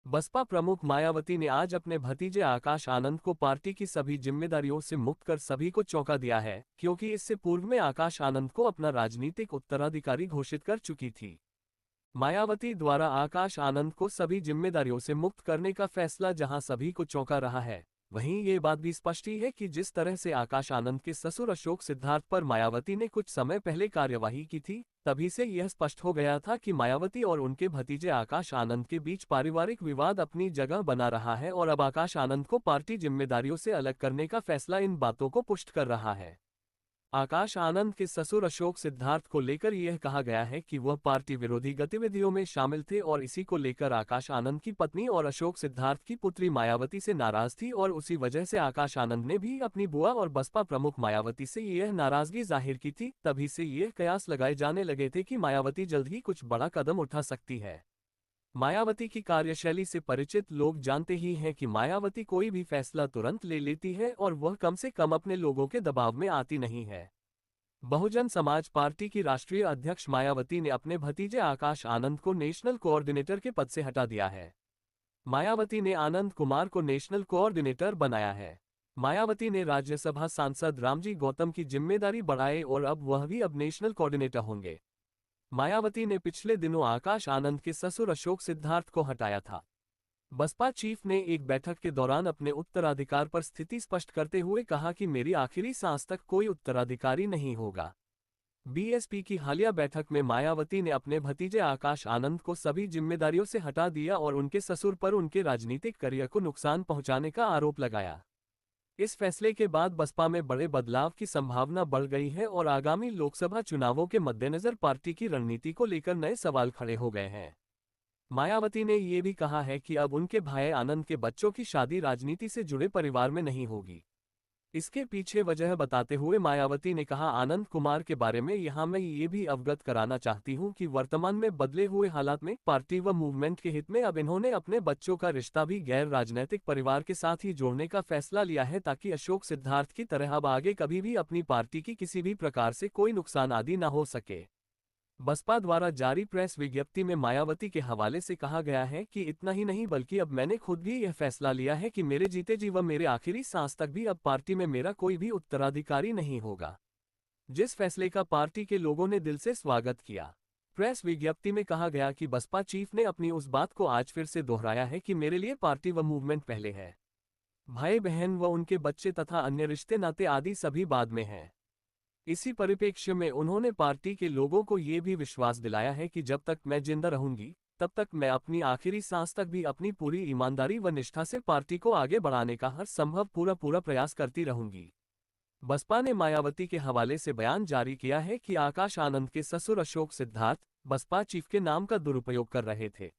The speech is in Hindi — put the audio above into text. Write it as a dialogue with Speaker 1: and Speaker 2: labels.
Speaker 1: बसपा प्रमुख मायावती ने आज अपने भतीजे आकाश आनंद को पार्टी की सभी जिम्मेदारियों से मुक्त कर सभी को चौंका दिया है, क्योंकि इससे पूर्व में आकाश आनंद को अपना राजनीतिक उत्तराधिकारी घोषित कर चुकी थी। मायावती द्वारा आकाश आनंद को सभी जिम्मेदारियों से मुक्त करने का फैसला जहां सभी को चौंका रहा है, वहीं ये बात भी स्पष्ट ही है कि जिस तरह से आकाश आनंद के ससुर अशोक सिद्धार्थ पर मायावती ने कुछ समय पहले कार्यवाही की थी, तभी से यह स्पष्ट हो गया था कि मायावती और उनके भतीजे आकाश आनंद के बीच पारिवारिक विवाद अपनी जगह बना रहा है और अब आकाश आनंद को पार्टी जिम्मेदारियों से अलग करने का फैसला इन बातों को पुष्ट कर रहा है। आकाश आनंद के ससुर अशोक सिद्धार्थ को लेकर यह कहा गया है कि वह पार्टी विरोधी गतिविधियों में शामिल थे और इसी को लेकर आकाश आनंद की पत्नी और अशोक सिद्धार्थ की पुत्री मायावती से नाराज थी और उसी वजह से आकाश आनंद ने भी अपनी बुआ और बसपा प्रमुख मायावती से यह नाराजगी जाहिर की थी। तभी से यह कयास लगाए जाने लगे थे कि मायावती जल्द ही कुछ बड़ा कदम उठा सकती है। मायावती की कार्यशैली से परिचित लोग जानते ही हैं कि मायावती कोई भी फैसला तुरंत ले लेती है और वह कम से कम अपने लोगों के दबाव में आती नहीं है। बहुजन समाज पार्टी की राष्ट्रीय अध्यक्ष मायावती ने अपने भतीजे आकाश आनंद को नेशनल कोऑर्डिनेटर के पद से हटा दिया है। मायावती ने आनंद कुमार को नेशनल कोऑर्डिनेटर बनाया है। मायावती ने राज्यसभा सांसद रामजी गौतम की जिम्मेदारी बढ़ाई और वह भी अब नेशनल कोऑर्डिनेटर होंगे। मायावती ने पिछले दिनों आकाश आनंद के ससुर अशोक सिद्धार्थ को हटाया था। बसपा चीफ ने एक बैठक के दौरान अपने उत्तराधिकार पर स्थिति स्पष्ट करते हुए कहा कि मेरी आखिरी सांस तक कोई उत्तराधिकारी नहीं होगा। बीएसपी की हालिया बैठक में मायावती ने अपने भतीजे आकाश आनंद को सभी जिम्मेदारियों से हटा दिया और उनके ससुर पर उनके राजनीतिक करियर को नुकसान पहुंचाने का आरोप लगाया। इस फैसले के बाद बसपा में बड़े बदलाव की संभावना बढ़ गई है और आगामी लोकसभा चुनावों के मद्देनजर पार्टी की रणनीति को लेकर नए सवाल खड़े हो गए हैं। मायावती ने ये भी कहा है कि अब उनके भाई आनंद के बच्चों की शादी राजनीति से जुड़े परिवार में नहीं होगी। इसके पीछे वजह बताते हुए मायावती ने कहा, आनंद कुमार के बारे में यहां मैं ये भी अवगत कराना चाहती हूं कि वर्तमान में बदले हुए हालात में पार्टी व मूवमेंट के हित में अब इन्होंने अपने बच्चों का रिश्ता भी गैर राजनीतिक परिवार के साथ ही जोड़ने का फैसला लिया है, ताकि अशोक सिद्धार्थ की तरह अब आगे कभी भी अपनी पार्टी की किसी भी प्रकार से कोई नुकसान आदि न हो सके। बसपा द्वारा जारी प्रेस विज्ञप्ति में मायावती के हवाले से कहा गया है कि इतना ही नहीं बल्कि अब मैंने खुद भी यह फैसला लिया है कि मेरे जीते जी व मेरे आखिरी सांस तक भी अब पार्टी में मेरा कोई भी उत्तराधिकारी नहीं होगा, जिस फैसले का पार्टी के लोगों ने दिल से स्वागत किया। प्रेस विज्ञप्ति में कहा गया कि बसपा चीफ ने अपनी उस बात को आज फिर से दोहराया है कि मेरे लिए पार्टी व मूवमेंट पहले है, भाई बहन व उनके बच्चे तथा अन्य रिश्ते नाते आदि सभी बाद में हैं। इसी परिप्रेक्ष्य में उन्होंने पार्टी के लोगों को ये भी विश्वास दिलाया है कि जब तक मैं जिंदा रहूंगी तब तक मैं अपनी आखिरी सांस तक भी अपनी पूरी ईमानदारी व निष्ठा से पार्टी को आगे बढ़ाने का हर संभव पूरा प्रयास करती रहूंगी। बसपा ने मायावती के हवाले से बयान जारी किया है कि आकाश आनंद के ससुर अशोक सिद्धार्थ बसपा चीफ के नाम का दुरुपयोग कर रहे थे।